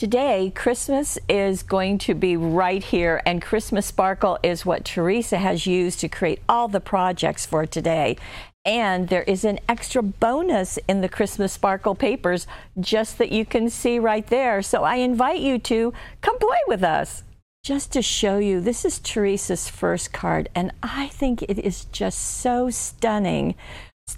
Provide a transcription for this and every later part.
Today, Christmas is going to be right here, and Christmas Sparkle is what Teresa has used to create all the projects for today. And there is an extra bonus in the Christmas Sparkle papers just that you can see right there. So I invite you to come play with us. Just to show you, this is Teresa's first card, and I think it is just so stunning.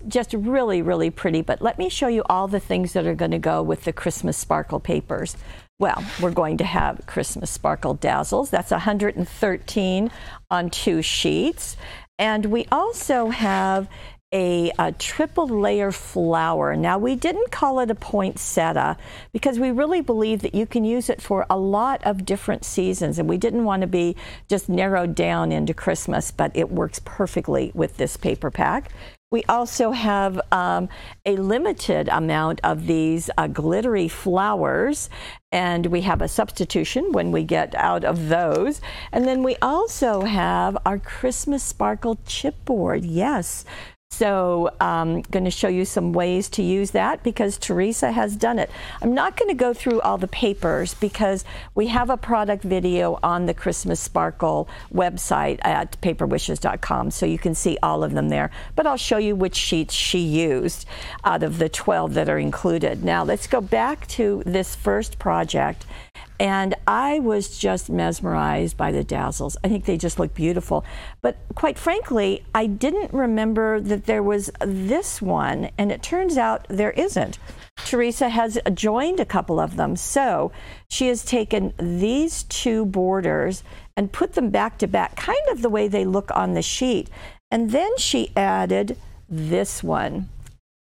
Just really, really pretty. But let me show you all the things that are going to go with the Christmas Sparkle papers. Well, we're going to have Christmas Sparkle Dazzles. That's 113 on 2 sheets. And we also have a triple layer flower. Now, we didn't call it a poinsettia because we really believe that you can use it for a lot of different seasons, and we didn't want to be just narrowed down into Christmas, but it works perfectly with this paper pack. We also have a limited amount of these glittery flowers, and we have a substitution when we get out of those. And then we also have our Christmas Sparkle Chipboard. Yes. So I'm going to show you some ways to use that because Teresa has done it. I'm not going to go through all the papers because we have a product video on the Christmas Sparkle website at paperwishes.com, so you can see all of them there. But I'll show you which sheets she used out of the 12 that are included. Now let's go back to this first project. And I was just mesmerized by the dazzles. I think they just look beautiful. But quite frankly, I didn't remember that there was this one, and it turns out there isn't. Teresa has joined a couple of them. So she has taken these 2 borders and put them back to back, kind of the way they look on the sheet. And then she added this one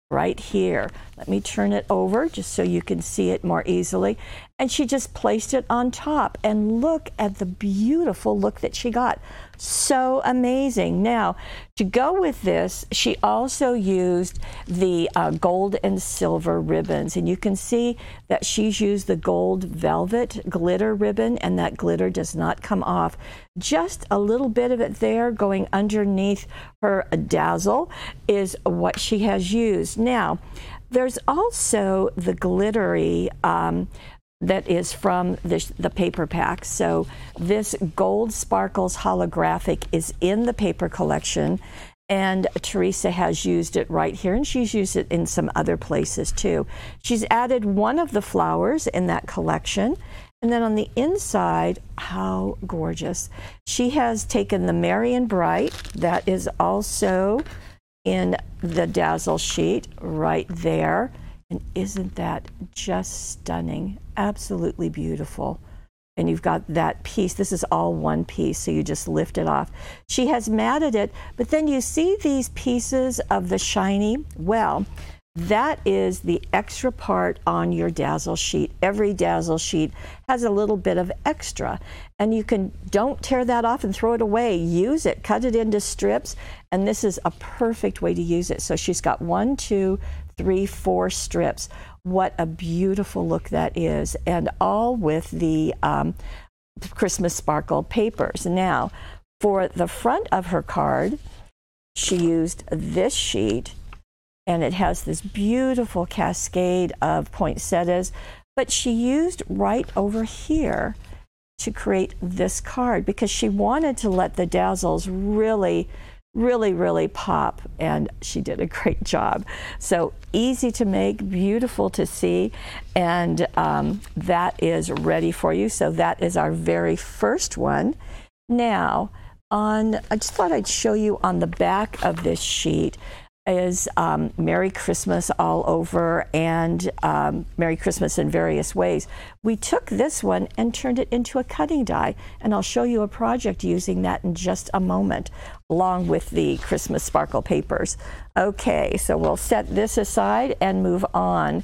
right here. Let me turn it over just so you can see it more easily. And she just placed it on top, and look at the beautiful look that she got. So amazing. Now, to go with this, she also used the gold and silver ribbons, and you can see that she's used the gold velvet glitter ribbon, and that glitter does not come off. Just a little bit of it there going underneath her dazzle is what she has used. Now, there's also the glittery that is from the paper pack. So this Gold Sparkles holographic is in the paper collection, and Teresa has used it right here, and she's used it in some other places too. She's added one of the flowers in that collection, and then on the inside, how gorgeous. She has taken the Merry and Bright, that is also in the dazzle sheet right there. And isn't that just stunning? Absolutely beautiful. And you've got that piece. This is all one piece, so you just lift it off. She has matted it, but then you see these pieces of the shiny. Well, that is the extra part on your dazzle sheet. Every dazzle sheet has a little bit of extra, and you don't tear that off and throw it away. Use it, cut it into strips, and this is a perfect way to use it. So she's got 1, 2, 3, 4 strips. What a beautiful look that is, and all with the Christmas Sparkle papers. Now, for the front of her card, she used this sheet, and it has this beautiful cascade of poinsettias, but she used right over here to create this card because she wanted to let the dazzles really pop, and she did a great job. So easy to make, beautiful to see, and that is ready for you. So that is our very first one. Now, I just thought I'd show you on the back of this sheet is Merry Christmas all over, and Merry Christmas in various ways. We took this one and turned it into a cutting die, and I'll show you a project using that in just a moment, along with the Christmas Sparkle papers. Okay, so we'll set this aside and move on.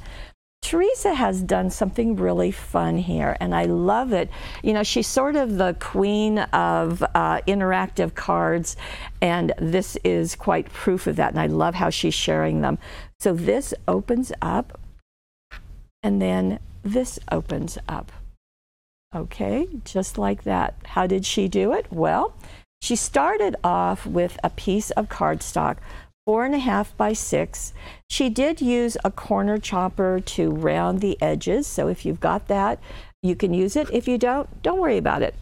Teresa has done something really fun here, and I love it. You know, she's sort of the queen of interactive cards, and this is quite proof of that, and I love how she's sharing them. So this opens up, and then this opens up. Okay, just like that. How did she do it? Well, she started off with a piece of cardstock, 4.5 by 6. She did use a corner chopper to round the edges, so if you've got that, you can use it. If you don't worry about it.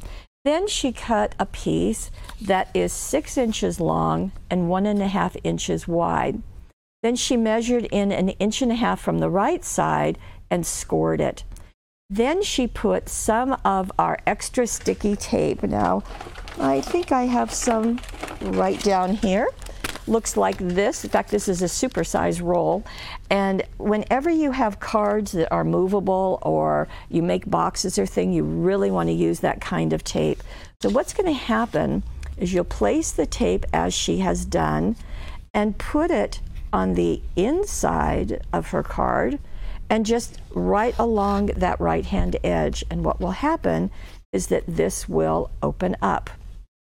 Then she cut a piece that is 6 inches long and 1.5 inches wide. Then she measured in 1.5 inches from the right side and scored it. Then she put some of our extra sticky tape. Now, I think I have some right down here. Looks like this. In fact, this is a supersize roll. And whenever you have cards that are movable or you make boxes or thing, you really want to use that kind of tape. So what's going to happen is you'll place the tape as she has done and put it on the inside of her card and just right along that right-hand edge. And what will happen is that this will open up.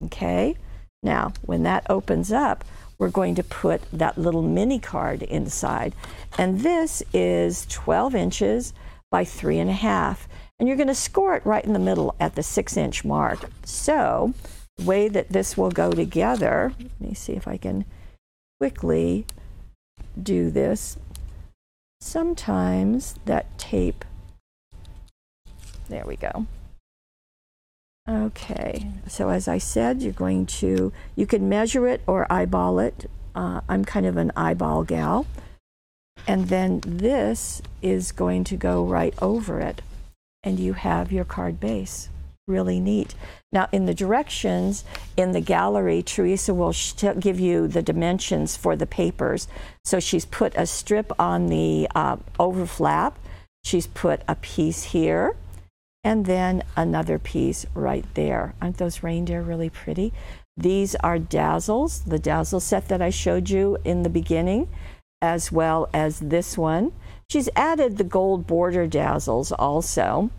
Okay? Now, when that opens up, we're going to put that little mini card inside. And this is 12 inches by 3.5. And you're going to score it right in the middle at the 6-inch mark. So the way that this will go together, let me see if I can quickly do this. Sometimes that tape, there we go. Okay, so as I said, you can measure it or eyeball it. I'm kind of an eyeball gal. And then this is going to go right over it. And you have your card base. Really neat. Now in the directions in the gallery, Teresa will give you the dimensions for the papers. So she's put a strip on the overflap. She's put a piece here. And then another piece right there. Aren't those reindeer really pretty? These are dazzles, the dazzle set that I showed you in the beginning, as well as this one. She's added the gold border dazzles also.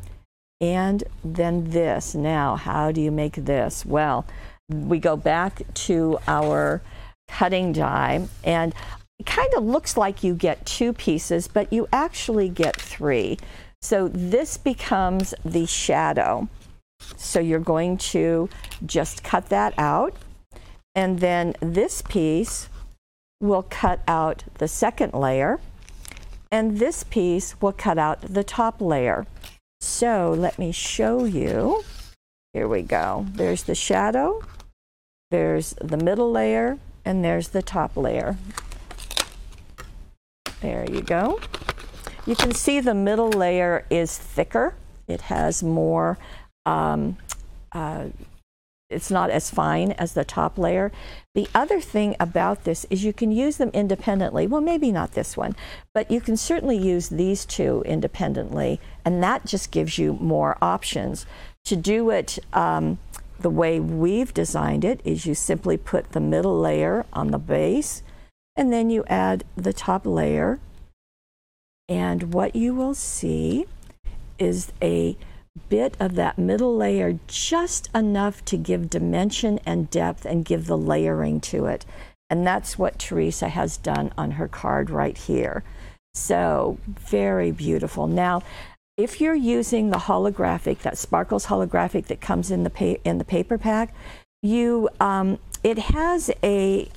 And then this. Now, how do you make this? Well, we go back to our cutting die, and it kind of looks like you get 2 pieces, but you actually get 3. So this becomes the shadow. So you're going to just cut that out. And then this piece will cut out the second layer. And this piece will cut out the top layer. So let me show you. Here we go. There's the shadow. There's the middle layer. And there's the top layer. There you go. You can see the middle layer is thicker. It has more, it's not as fine as the top layer. The other thing about this is you can use them independently. Well, maybe not this one, but you can certainly use these 2 independently, and that just gives you more options. To do it the way we've designed it is you simply put the middle layer on the base, and then you add the top layer. And what you will see is a bit of that middle layer, just enough to give dimension and depth and give the layering to it. And that's what Teresa has done on her card right here. So very beautiful. Now, if you're using the holographic, that Sparkles holographic that comes in the paper pack, it has a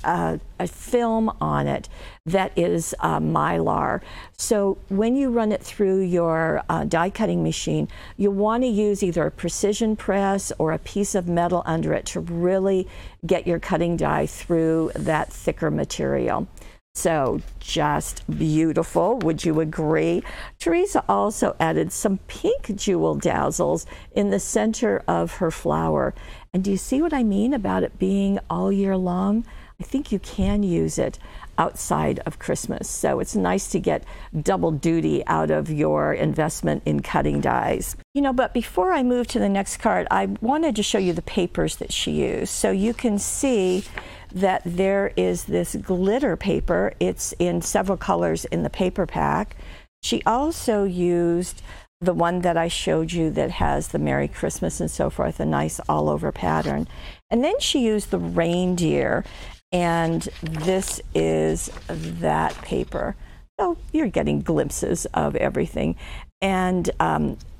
film on it that is mylar. So when you run it through your die cutting machine, you want to use either a precision press or a piece of metal under it to really get your cutting die through that thicker material. So just beautiful, would you agree? Teresa also added some pink jewel dazzles in the center of her flower. And do you see what I mean about it being all year long? I think you can use it outside of Christmas. So it's nice to get double duty out of your investment in cutting dies. You know, but before I move to the next card, I wanted to show you the papers that she used. So you can see that there is this glitter paper. It's in several colors in the paper pack. She also used the one that I showed you that has the Merry Christmas and so forth, a nice all over pattern. And then she used the reindeer, and this is that paper. So you're getting glimpses of everything. And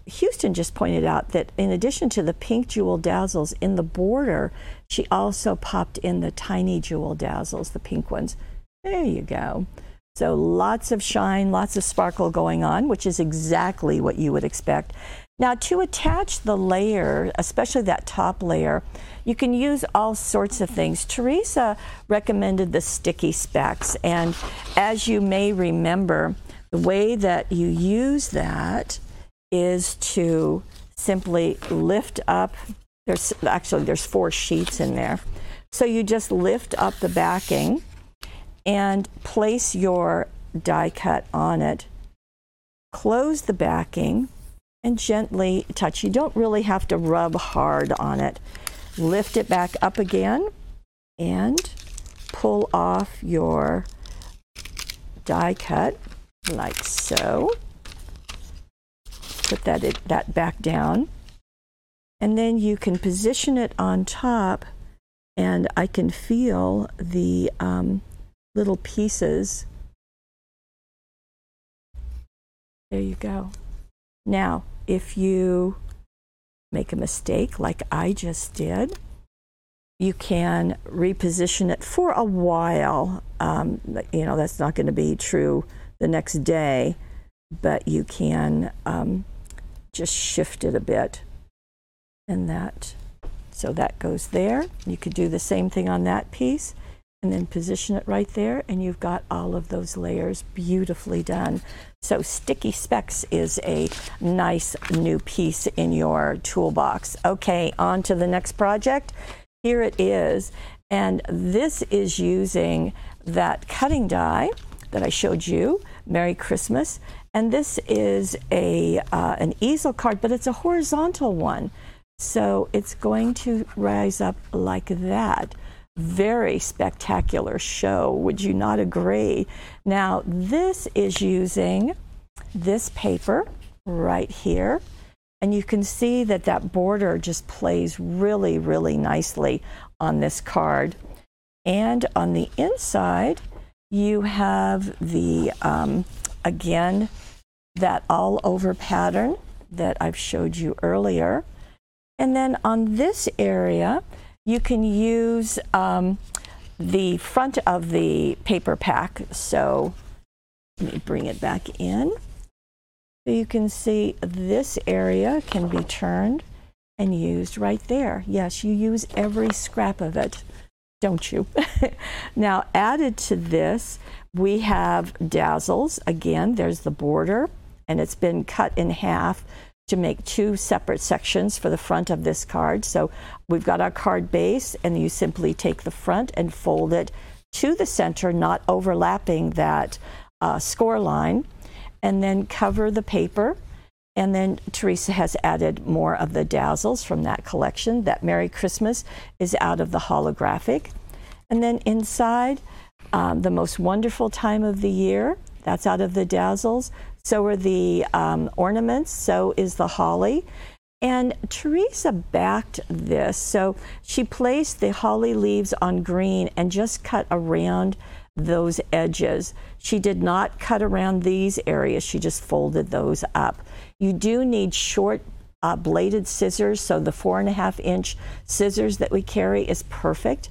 Houston just pointed out that in addition to the pink jewel dazzles in the border, she also popped in the tiny jewel dazzles, the pink ones. There you go. So lots of shine, lots of sparkle going on, which is exactly what you would expect. Now, to attach the layer, especially that top layer, you can use all sorts of things. Teresa recommended the sticky specs, and as you may remember, the way that you use that is to simply lift up. There's 4 sheets in there. So you just lift up the backing and place your die cut on it. Close the backing and gently touch. You don't really have to rub hard on it. Lift it back up again and pull off your die cut like so. Put that back down. And then you can position it on top, and I can feel the little pieces. There you go. Now, if you make a mistake like I just did, you can reposition it for a while. You know, that's not going to be true the next day, but you can just shift it a bit. And so that goes there. You could do the same thing on that piece and then position it right there, and you've got all of those layers beautifully done. So sticky specs is a nice new piece in your toolbox. Okay, on to the next project. Here it is, and this is using that cutting die that I showed you, Merry Christmas, and this is an easel card, but it's a horizontal one. So it's going to rise up like that. Very spectacular show, would you not agree? Now, this is using this paper right here, and you can see that that border just plays really, really nicely on this card. And on the inside, you have the, again, that all-over pattern that I've showed you earlier. And then on this area, you can use the front of the paper pack. So let me bring it back in. So you can see this area can be turned and used right there. Yes, you use every scrap of it, don't you? Now, added to this, we have dazzles. Again, there's the border, and it's been cut in half to make 2 separate sections for the front of this card. So we've got our card base, and you simply take the front and fold it to the center, not overlapping that score line, and then cover the paper. And then Teresa has added more of the dazzles from that collection. That Merry Christmas is out of the holographic. And then inside, the most wonderful time of the year, that's out of the dazzles. So are the ornaments, so is the holly. And Teresa backed this. So she placed the holly leaves on green and just cut around those edges. She did not cut around these areas. She just folded those up. You do need short bladed scissors, so the 4.5-inch scissors that we carry is perfect.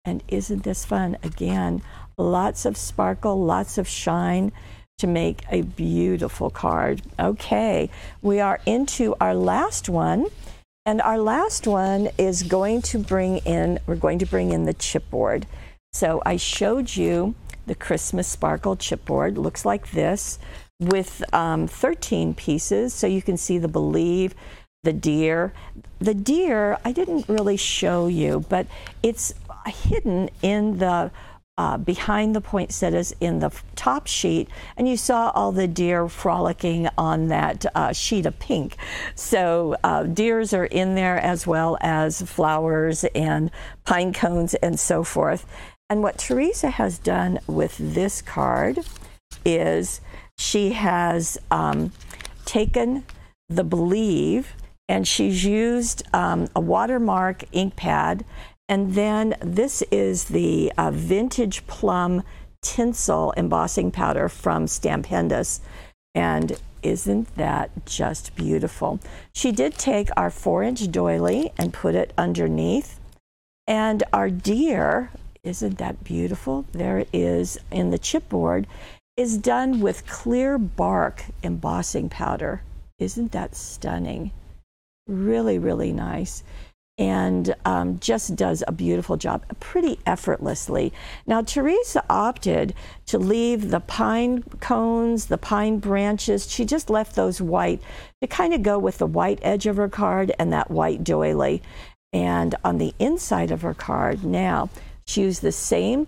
And isn't this fun? Again, lots of sparkle, lots of shine to make a beautiful card. Okay, we are into our last one, and our last one is going to bring in, we're going to bring in the chipboard. So I showed you the Christmas Sparkle chipboard. Looks like this with 13 pieces. So you can see the Believe, the deer. The deer, I didn't really show you, but it's hidden in the behind the poinsettias in the top sheet, and you saw all the deer frolicking on that sheet of pink. So deers are in there, as well as flowers and pine cones and so forth. And what Teresa has done with this card is she has taken the Believe, and she's used a watermark ink pad. And then this is the vintage plum tinsel embossing powder from Stampendous. And isn't that just beautiful? She did take our 4-inch doily and put it underneath. And our deer Isn't that beautiful? There it is in the chipboard. Is done with clear bark embossing powder. Isn't that stunning? Really, really nice. And just does a beautiful job, pretty effortlessly. Now, Teresa opted to leave the pine cones, the pine branches. She just left those white to kind of go with the white edge of her card and that white doily. And on the inside of her card now, she used the same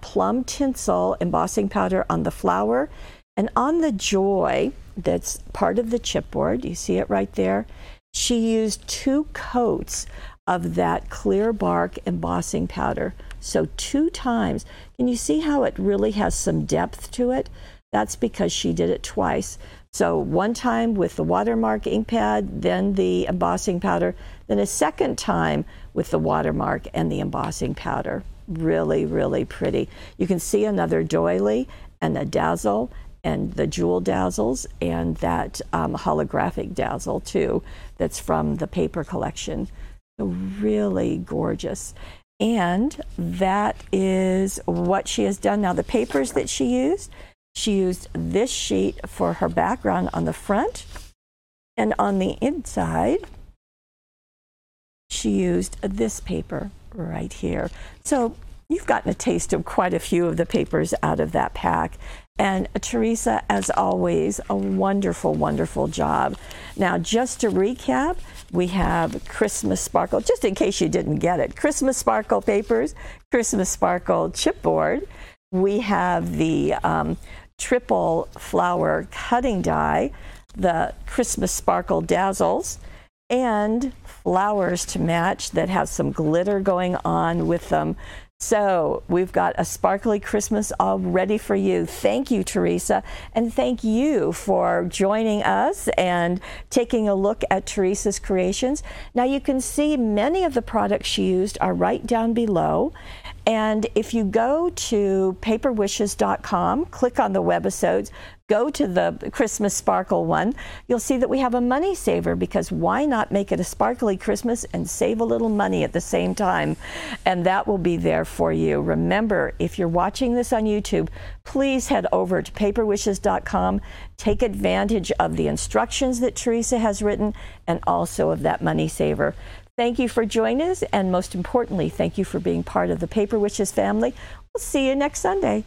plum tinsel embossing powder on the flower, and on the joy that's part of the chipboard, you see it right there, she used 2 coats of that clear bark embossing powder. So 2 times. Can you see how it really has some depth to it? That's because she did it twice. So 1 time with the watermark ink pad, then the embossing powder, then a 2nd time with the watermark and the embossing powder. Really, really pretty. You can see another doily and a dazzle and the jewel dazzles and that holographic dazzle too that's from the paper collection. So really gorgeous. And that is what she has done. Now the papers that she used this sheet for her background on the front, and on the inside she used this paper right here. So you've gotten a taste of quite a few of the papers out of that pack. And Teresa, as always, a wonderful, wonderful job. Now, just to recap, we have Christmas Sparkle, just in case you didn't get it, Christmas Sparkle papers, Christmas Sparkle chipboard. We have the triple flower cutting die, the Christmas Sparkle dazzles, and flowers to match that have some glitter going on with them. So we've got a sparkly Christmas all ready for you. Thank you, Teresa, and thank you for joining us and taking a look at Teresa's creations. Now you can see many of the products she used are right down below. And if you go to paperwishes.com, click on the Webisodes, go to the Christmas Sparkle one, you'll see that we have a money saver, because why not make it a sparkly Christmas and save a little money at the same time? And that will be there for you. Remember, if you're watching this on YouTube, please head over to paperwishes.com, take advantage of the instructions that Teresa has written and also of that money saver. Thank you for joining us, and most importantly, thank you for being part of the Paper Wishes family. We'll see you next Sunday.